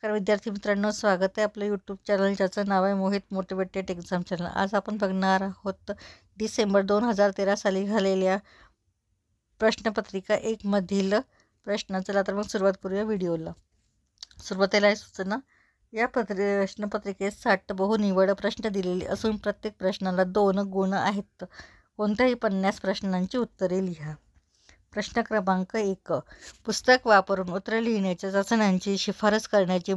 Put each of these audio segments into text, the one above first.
नमस्कार विद्यार्थी मित्रांनो, स्वागत आहे आपल्या यूट्यूब चॅनल ज्याचं नाव आहे मोहित मोटिवेटेड एक्झाम चॅनल। आज आपण बघणार आहोत डिसेंबर 2013 साली झालेल्या प्रश्नपत्रिका 1 मधील प्रश्न। चला तर मग सुरुवात करूया व्हिडिओला। सुरुवातीला सूचना, या प्रश्नपत्रिकेत 60 बहुनिवड प्रश्न दिलेले असून प्रत्येक प्रश्नाला 2 गुण आहेत। कोणत्याही 50 प्रश्नांची उत्तरे लिहा। प्रश्न क्रमांक 1, पुस्तक वापरून उत्तरे लिहिण्याच्या चाचण्यांची शिफारस करण्याचे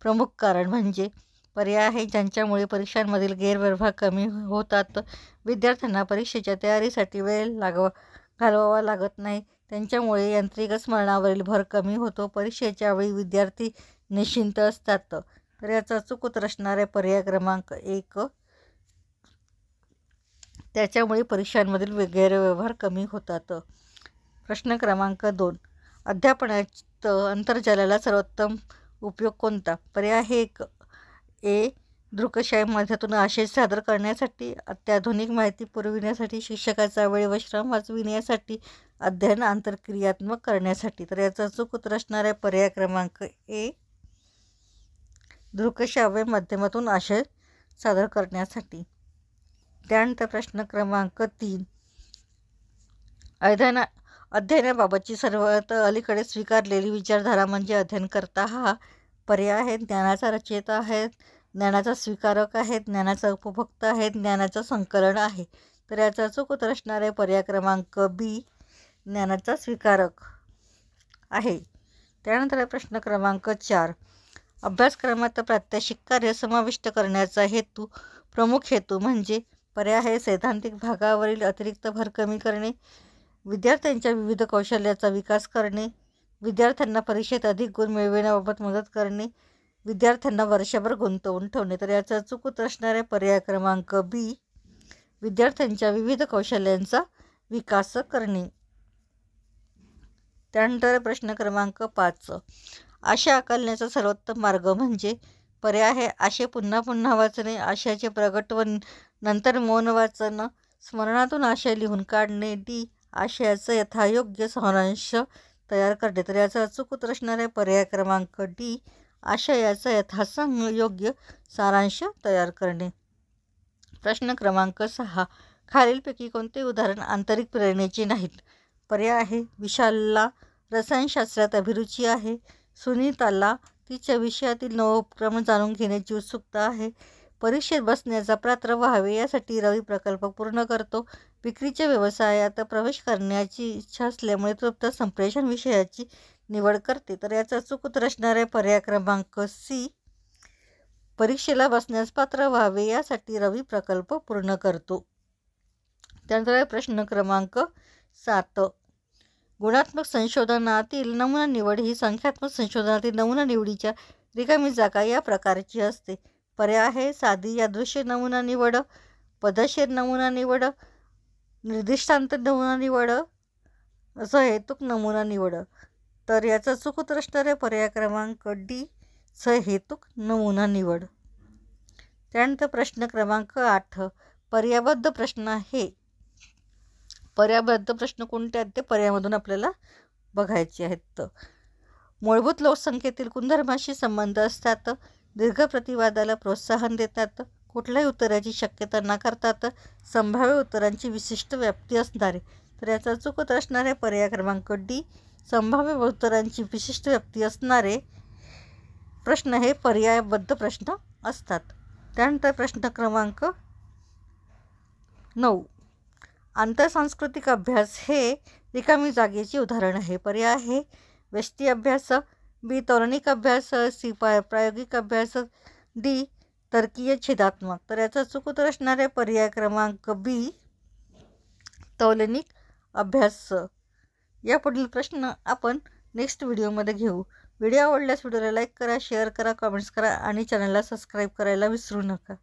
प्रमुख कारण म्हणजे? पर्याय आहे ज्यांच्यामुळे परीक्षांमधील गैरव्यवहार कमी होतात, विद्यार्थ्यांना परीक्षेच्या तयारीसाठी वेळ घालवावा लागत नाही, त्यांच्यामुळे यांत्रिक स्मरणावरील भर कमी होतो, परीक्षेच्या वेळी विद्यार्थी निश्चिंत असतात। तर याचा अचूक उत्तर असणारे पर्याय क्रमांक 1, त्याच्यामुळे परीक्षांमधील गैरव्यवहार कमी होतात। प्रश्न क्रमांक 2, अध्यापनात आंतरजालाला सर्वोत्तम उपयोग कोणता? पर्याय आहे 1, दृकश्राव्य माध्यमातून आशय सादर करण्यासाठी, अत्याधुनिक माहिती पुरविण्यासाठी, शिक्षकाचा वेळ व श्रम वाचविण्यासाठी, अध्ययन आंतरक्रियात्मक करण्यासाठी। तर याचा अचूक उत्तर असणार आहे पर्याय क्रमांक 1, दृकश्राव्य माध्यमातून आशय सादर करण्यासाठी। त्यानंतर प्रश्न क्रमांक 3, अध्ययनाबाबतची सर्वात अलीकडे स्वीकारलेली विचारधारा म्हणजे अध्ययनकर्ता हा? पर्याय आहे ज्ञानाचा रचयिता आहे, ज्ञानाचा स्वीकारक आहे, ज्ञानाचा उपभोक्ता आहे, ज्ञानाचा संकलन आहे। तर याचा अचूक उत्तर असणार आहे पर्याय क्रमांक बी, ज्ञानाचा स्वीकारक आहे। त्यानंतर प्रश्न क्रमांक 4, अभ्यासक्रमात प्रात्यक्षिक कार्य समाविष्ट करण्याचा प्रमुख हेतू म्हणजे? पर्याय आहे सैद्धांतिक भागावरील अतिरिक्त भर कमी करणे, विद्यार्थ्यांच्या विविध कौशल्याचा विकास करणे, विद्यार्थ्यांना परीक्षेत अधिक गुण मिळविण्याबाबत मदत करणे, विद्यार्थ्यांना वर्षभर गुंतवून ठेवणे। तर याचा अचूक उत्तर असणारे पर्याय क्रमांक बी, विद्यार्थ्यांच्या विविध कौशल्यांचा विकास करणे। त्यानंतर प्रश्न क्रमांक 5, आशय आकलण्याचा सर्वोत्तम मार्ग म्हणजे? पर्याय आहे आशय पुन्हा पुन्हा वाचणे, आशयाचे प्रगट व नंतर मौन वाचन, स्मरणातून आशय लिहून काढणे, डी, आशयाचा यथायोग्य सारांश तयार करणे। तर याचा अचूक उत्तर असणार आहे पर्याय क्रमांक डी, आशयाचा यथायोग्य सारांश तयार करणे। प्रश्न क्रमांक 6, खालीलपैकी कोणते उदाहरण आंतरिक प्रेरणेचे नाहीत? पर्याय आहे विशालला रसायनशास्त्रात अभिरुची आहे, सुनीताला तिच्या विषयातील नवोपक्रम जाणून घेण्याची उत्सुकता आहे, परीक्षेत बसण्याचा पात्र व्हावे यासाठी रवी प्रकल्प पूर्ण करतो, विक्रीच्या व्यवसायात प्रवेश करण्याची इच्छा असल्यामुळे तृप्त संप्रेषण विषयाची निवड करते। तर याचा अचूक उत्तर असणार आहे पर्याय क्रमांक सी, परीक्षेला बसण्यास पात्र व्हावे यासाठी रवी प्रकल्प पूर्ण करतो। त्यानंतर प्रश्न क्रमांक 7, गुणात्मक संशोधनातील नमुना निवड ही संख्यात्मक संशोधनातील नमुना निवडीच्या रिकामी जागा या प्रकारची असते। पर्याय आहे साधी यादृश्य नमुना निवड, पद्धतशीर नमुना निवड, निर्दिष्टांत नमुना निवड, सहेतुक नमुना निवड। तर याचा अचूक उत्तर असणार आहे पर्याय क्रमांक डी, सहेतुक नमुना निवड। त्यानंतर प्रश्न क्रमांक 8, पर्यायबद्ध प्रश्न आहे। पर्यायबद्ध प्रश्न कोणते आहेत ते पर्यायामधून आपल्याला बघायचे आहेत। मूलभूत लोकसंख्येतील गुणधर्माशी संबंध असतात, दीर्घ प्रतिवादाला प्रोत्साहन देतात, कुठल्याही उत्तराची शक्यता नाकारतात, संभाव्य उत्तरांची विशिष्ट व्याप्ती असणारे। तर याचा अचूक उत्तर असणार आहे पर्याय क्रमांक डी, संभाव्य उत्तरांची विशिष्ट व्याप्ती असणारे प्रश्न हे पर्यायबद्ध प्रश्न असतात। त्यानंतर प्रश्न क्रमांक 9, आंतरसांस्कृतिक अभ्यास हे रिकामी जागेचे उदाहरण आहे। पर्याय आहे व्यष्टी अभ्यास, बी, तौलनिक अभ्यास, सी, प्रायोगिक अभ्यास, डी, तर्कीय छेदात्मक। तर याचा अचूक उत्तर असणार आहे पर्याय क्रमांक बी, तौलनिक अभ्यास। या पुढील प्रश्न आपण नेक्स्ट व्हिडिओमध्ये घेऊ। व्हिडिओ आवडल्यास व्हिडिओला लाईक करा, शेअर करा, कमेंट्स करा आणि चॅनलला सबस्क्राईब करायला विसरू नका।